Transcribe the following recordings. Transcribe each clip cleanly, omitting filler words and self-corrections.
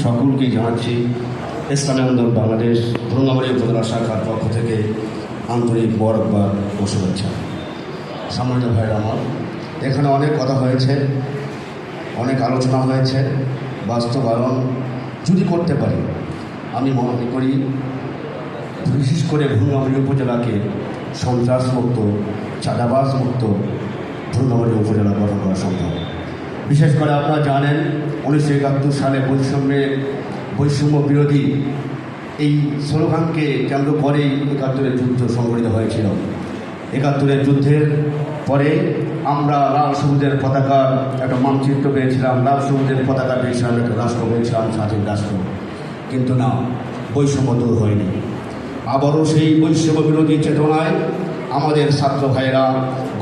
সকলকেই জানাচ্ছি ইসলামী আন্দোলন বাংলাদেশ ভ্রঙ্গামারী উপজেলা শাখার পক্ষ থেকে আন্তরিক মোবারকবাদ ও শুভেচ্ছা। সম্মানিত ভাইরা আমার, এখানে অনেক কথা হয়েছে, অনেক আলোচনা হয়েছে। বাস্তবায়ন যদি করতে পারি, আমি মনে করি বিশেষ করে ভ্রঙ্গামারী উপজেলাকে সন্ত্রাসমুক্ত, চাঁদাবাজমুক্ত ভ্রঙ্গামারী উপজেলা গঠন করা সম্ভব। বিশেষ করে আপনারা জানেন 1971 সালে বৈষম্য বিরোধী এই স্লোগানকে কেন্দ্র করেই 71-এর যুদ্ধ সংঘটিত হয়েছিল। 71-এর যুদ্ধের পরে আমরা লাল সবুজের পতাকার একটা মানচিত্র পেয়েছিলাম, লাল সবুজের পতাকা পেয়েছিলাম, একটা রাষ্ট্র পেয়েছিলাম, স্বাধীন রাষ্ট্র। কিন্তু না, বৈষম্য দূর হয়নি। আবারও সেই বৈষম্য বিরোধী চেতনায় আমাদের ছাত্র ভাইয়েরা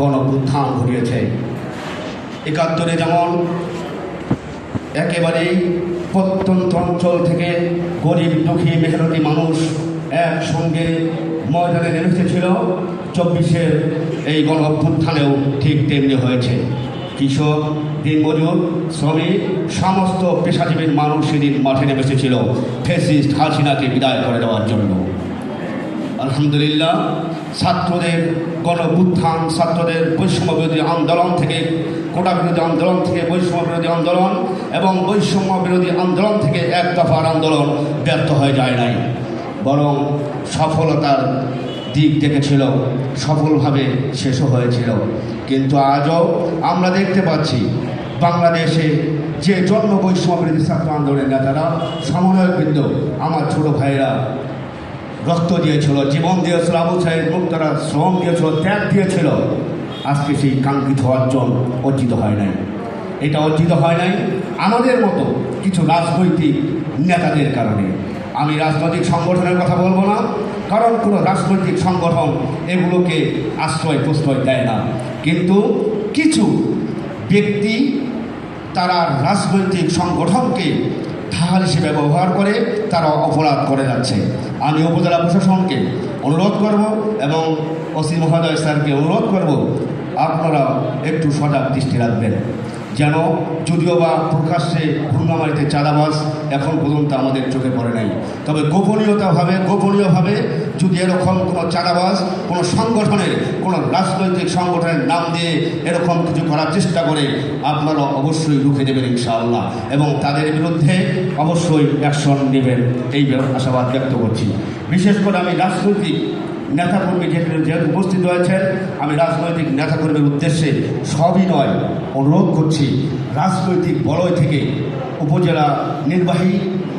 গণপ্রত্যান ঘটিয়েছে। 71-এ যেমন একেবারেই প্রত্যন্ত অঞ্চল থেকে গরিব দুঃখী মেহনতি মানুষ একসঙ্গে ময়দানে নেমে এসেছিল, 24-এর এই গণ অভ্যুত্থানেও ঠিক তেমনি হয়েছে। কৃষক, দিনমজুর, শ্রমিক, সমস্ত পেশাজীবীর মানুষ সেদিন মাঠে নেমে এসেছিল ফ্যাসিস্ট হাসিনাকে বিদায় করে দেওয়ার জন্য। আলহামদুলিল্লাহ, ছাত্রদের গণ অভ্যুত্থান, ছাত্রদের বৈষম্য বিরোধী আন্দোলন থেকে, কোটা বিরোধী আন্দোলন থেকে বৈষম্য বিরোধী আন্দোলন এবং বৈষম্য বিরোধী আন্দোলন থেকে এক দফার আন্দোলন ব্যর্থ হয়ে যায় নাই, বরং সফলতার দিক দেখেছিল, সফলভাবে শেষও হয়েছিল। কিন্তু আজও আমরা দেখতে পাচ্ছি বাংলাদেশে যে জন্ম বৈষম্য বিরোধী ছাত্র আন্দোলনের নেতারা, সমন্বয়বৃন্দ, আমার ছোট ভাইয়েরা রক্ত দিয়েছিল, জীবন দিয়েছিল, আবু সাইদ মুক্তারা শ্রম দিয়েছিল, ত্যাগ দিয়েছিল, আজকে সেই কাঙ্ক্ষিত অর্জন অর্জিত হয় নাই। এটা অর্জিত হয় নাই আমাদের মতো কিছু রাজনৈতিক নেতাদের কারণে। আমি রাজনৈতিক সংগঠনের কথা বলবো না, কারণ কোনো রাজনৈতিক সংগঠন এগুলোকে আশ্রয় প্রশ্রয় দেয় না। কিন্তু কিছু ব্যক্তি তারা রাজনৈতিক সংগঠনকে ঢাল হিসেবে ব্যবহার করে তারা অপরাধ করে যাচ্ছে। আমি উপজেলা প্রশাসনকে অনুরোধ করব এবং ওসি মহোদয় স্যারকে অনুরোধ করব, আপনারা একটু সজাগ দৃষ্টি রাখবেন, যেন যদিও বা প্রকাশ্যে ভ্রঙ্গামারীতে চাঁদাবাজ এখন পর্যন্ত আমাদের চোখে পড়ে নাই, তবে গোপনীয়ভাবে যদি এরকম কোনো চাঁদাবাজ কোনো সংগঠনের, কোনো রাজনৈতিক সংগঠনের নাম দিয়ে এরকম কিছু করার চেষ্টা করে, আপনারা অবশ্যই রুখে দেবেন ইনশাআল্লাহ, এবং তাদের বিরুদ্ধে অবশ্যই অ্যাকশন নেবেন, এই আশাবাদ ব্যক্ত করছি। বিশেষ করে আমি রাজনৈতিক নেতাকর্মী যেহেতু উপস্থিত রয়েছেন, আমি রাজনৈতিক নেতাকর্মীর উদ্দেশ্যে সবই নয় অনুরোধ করছি, রাজনৈতিক বলয় থেকে উপজেলা নির্বাহী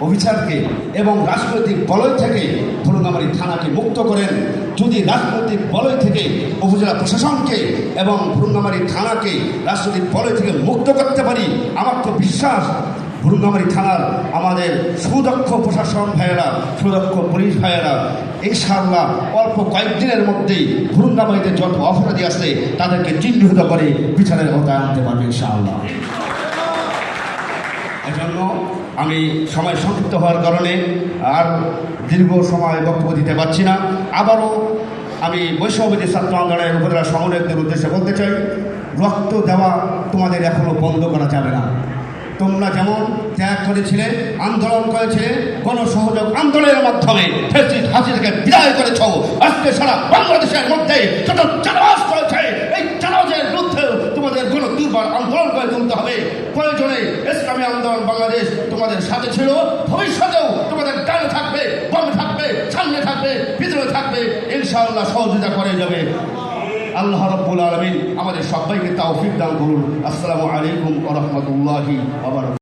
অফিসারকে এবং রাজনৈতিক বলয় থেকে ভ্রঙ্গামারী থানাকে মুক্ত করেন। যদি রাজনৈতিক বলয় থেকে উপজেলা প্রশাসনকে এবং ভ্রঙ্গামারী থানাকে রাজনৈতিক বলয় থেকে মুক্ত করতে পারি, আমার তো বিশ্বাস ভ্রঙ্গামারী থানার আমাদের সুদক্ষ প্রশাসন ভাইয়েরা, সুদক্ষ পুলিশ ভাইয়েরা ইনশাআল্লাহ অল্প কয়েকদিনের মধ্যেই ভ্রঙ্গামারীতে যত অপরাধী আছে তাদেরকে চিহ্নিত করে বিচারের আওতায় আনতে পারবে ইনশাআল্লাহ। এজন্য আমি সময় সংক্ষিপ্ত হওয়ার কারণে আর দীর্ঘ সময় বক্তব্য দিতে পারছি না। আবারও আমি বৈষম্যবিরোধী ছাত্র আন্দোলনের উপজেলা সমন্বয়কদের উদ্দেশ্যে বলতে চাই, রক্ত দেওয়া তোমাদের এখনও বন্ধ করা যাবে না। তোমরা যেমন ত্যাগ করেছিলে, আন্দোলন করেছিলে, গণসহযোগ আন্দোলনের মাধ্যমে ফ্যাসিস্ট হাসিনাকে বিদায় করেছ, আজকে সারা বাংলাদেশের মধ্যে যত চাঁদাবাজ করেছে, এই চাঁদাবাজের বিরুদ্ধে তোমাদের দুর্বার আন্দোলন করে তুলতে হবে। প্রয়োজনে ইসলামী আন্দোলন বাংলাদেশ তোমাদের সাথে ছিল, ভবিষ্যতেও তোমাদের ডানে থাকবে, বামে থাকবে, সামনে থাকবে, ভিতরে থাকবে, ইনশাআল্লাহ সহযোগিতা করে যাবে। আল্লাহ রাব্বুল আলামিন আমাদের সবাইকে তৌফিক দান করুন। আসসালামু আলাইকুম ওয়া রাহমাতুল্লাহি ওয়া বারাকাতুহু।